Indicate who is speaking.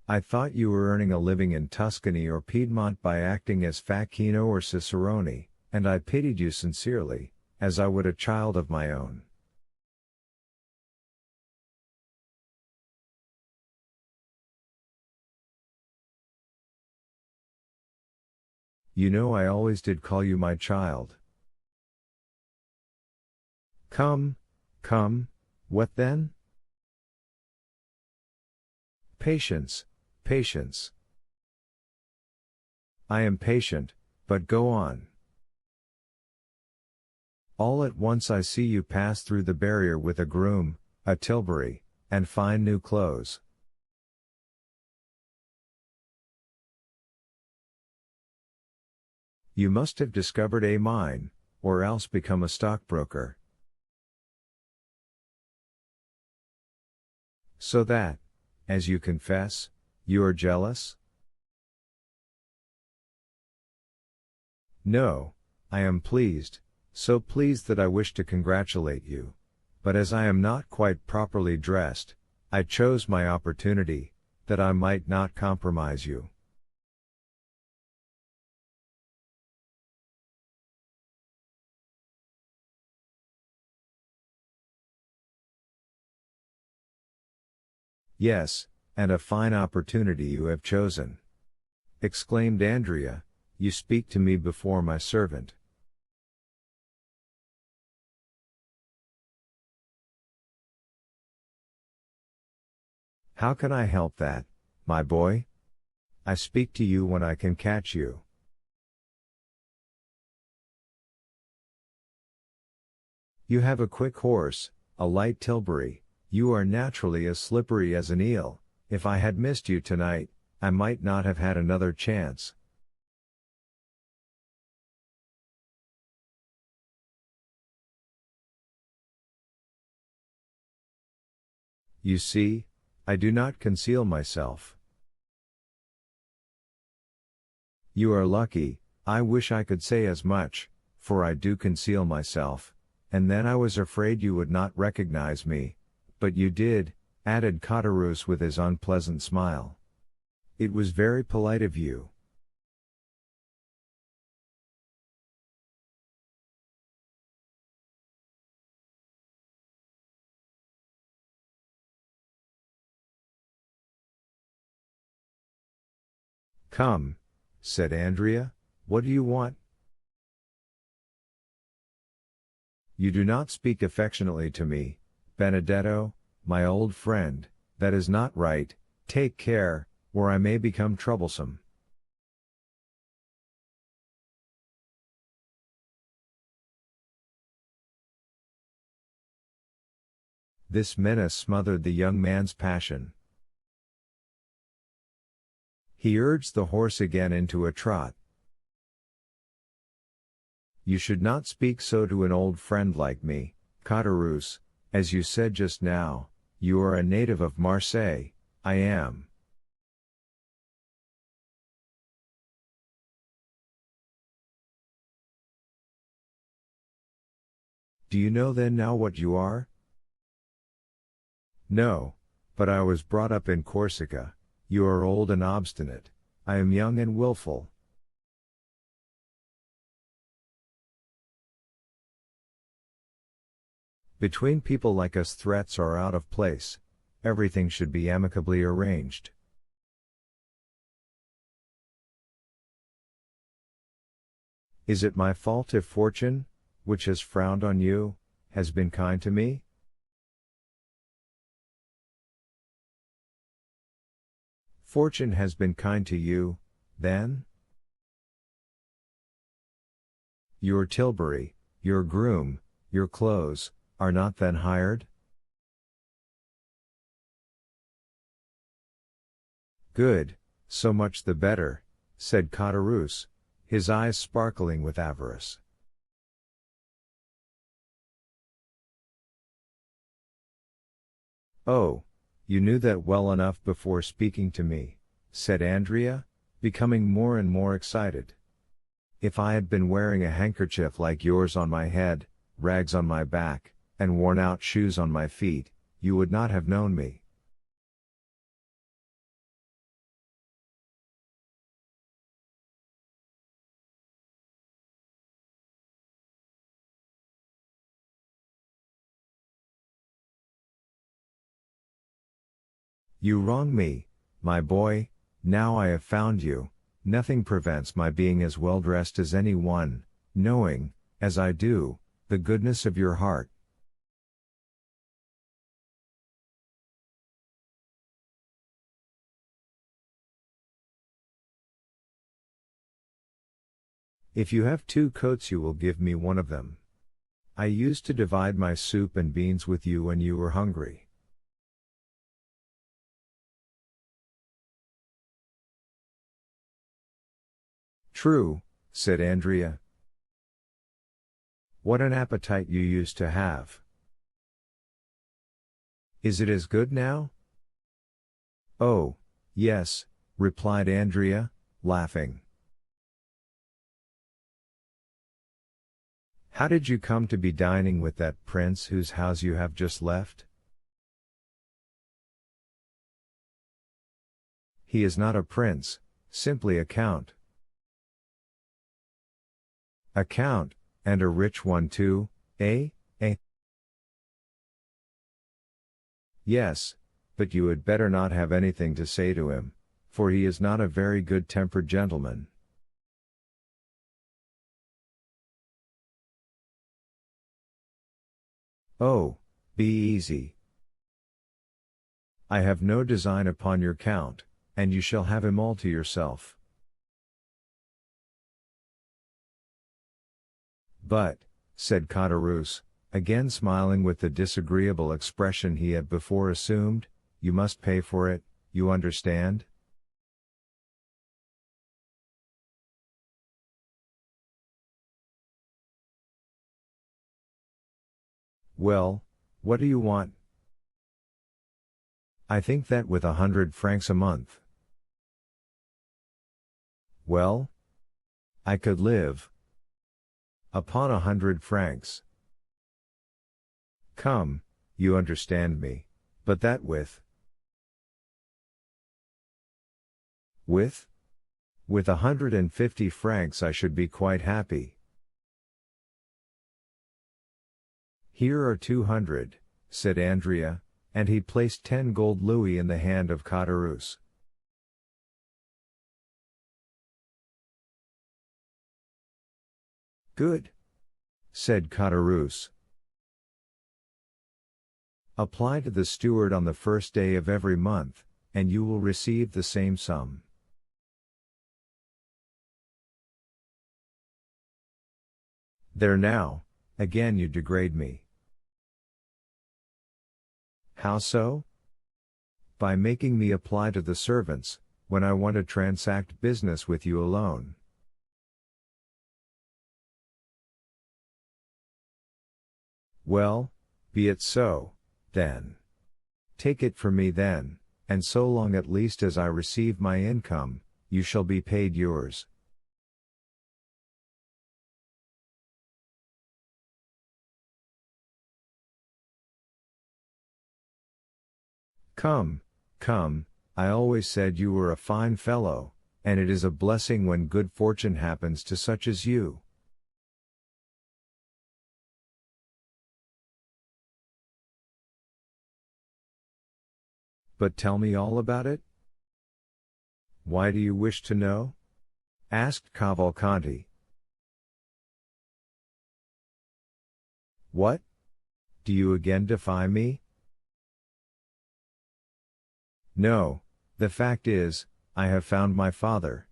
Speaker 1: I thought you were earning a living in Tuscany or Piedmont by acting as Facchino or Cicerone, and I pitied you sincerely, as I would a child of my own. You know I always did call you my child. Come, come, what then? Patience, patience. I am patient, but go on. All at once I see you pass through the barrier with a groom, a tilbury, and fine new clothes. You must have discovered a mine, or else become a stockbroker. So that, as you confess, you are jealous? No, I am pleased, so pleased that I wish to congratulate you, but as I am not quite properly dressed, I chose my opportunity, that I might not compromise you. Yes, and a fine opportunity you have chosen. Exclaimed Andrea, you speak to me before my servant. How can I help that, my boy? I speak to you when I can catch you. You have a quick horse, a light tilbury, you are naturally as slippery as an eel. If I had missed you tonight, I might not have had another chance. You see, I do not conceal myself. You are lucky, I wish I could say as much, for I do conceal myself, and then I was afraid you would not recognize me, but you did, added Caderousse with his unpleasant smile. It was very polite of you. Come, said Andrea, what do you want? You do not speak affectionately to me, Benedetto, my old friend, that is not right, take care, or I may become troublesome. This menace smothered the young man's passion. He urged the horse again into a trot. You should not speak so to an old friend like me, Caderousse, as you said just now, you are a native of Marseille, I am. Do you know then now what you are? No, but I was brought up in Corsica, you are old and obstinate, I am young and willful. Between people like us threats are out of place, everything should be amicably arranged. Is it my fault if fortune, which has frowned on you, has been kind to me? Fortune has been kind to you, then? Your tilbury, your groom, your clothes, are not then hired? Good, so much the better, said Caderousse, his eyes sparkling with avarice. Oh, you knew that well enough before speaking to me, said Andrea, becoming more and more excited. If I had been wearing a handkerchief like yours on my head, rags on my back, and worn-out shoes on my feet, you would not have known me. You wrong me, my boy, now I have found you, nothing prevents my being as well dressed as any one, knowing, as I do, the goodness of your heart. If you have 2 coats you will give me one of them. I used to divide my soup and beans with you when you were hungry. True, said Andrea. What an appetite you used to have. Is it as good now? Oh, yes, replied Andrea, laughing. How did you come to be dining with that prince whose house you have just left? He is not a prince, simply a count. A count, and a rich one too, eh? Yes, but you had better not have anything to say to him, for he is not a very good-tempered gentleman. Oh, be easy. I have no design upon your count, and you shall have him all to yourself. But, said Caderousse, again smiling with the disagreeable expression he had before assumed, you must pay for it, you understand? Well, what do you want? I think that with 100 francs a month. Well? I could live upon 100 francs. Come, you understand me, but that with? With 150 francs I should be quite happy. Here are 200, said Andrea, and he placed 10 gold louis in the hand of Caderousse. Good, said Caderousse. Apply to the steward on the first day of every month, and you will receive the same sum. There now, again you degrade me. How so? By making me apply to the servants, when I want to transact business with you alone. Well, be it so, then. Take it from me then, and so long at least as I receive my income, you shall be paid yours. Come, come, I always said you were a fine fellow, and it is a blessing when good fortune happens to such as you. But tell me all about it? Why do you wish to know? Asked Cavalcanti. What? Do you again defy me? No, the fact is, I have found my father,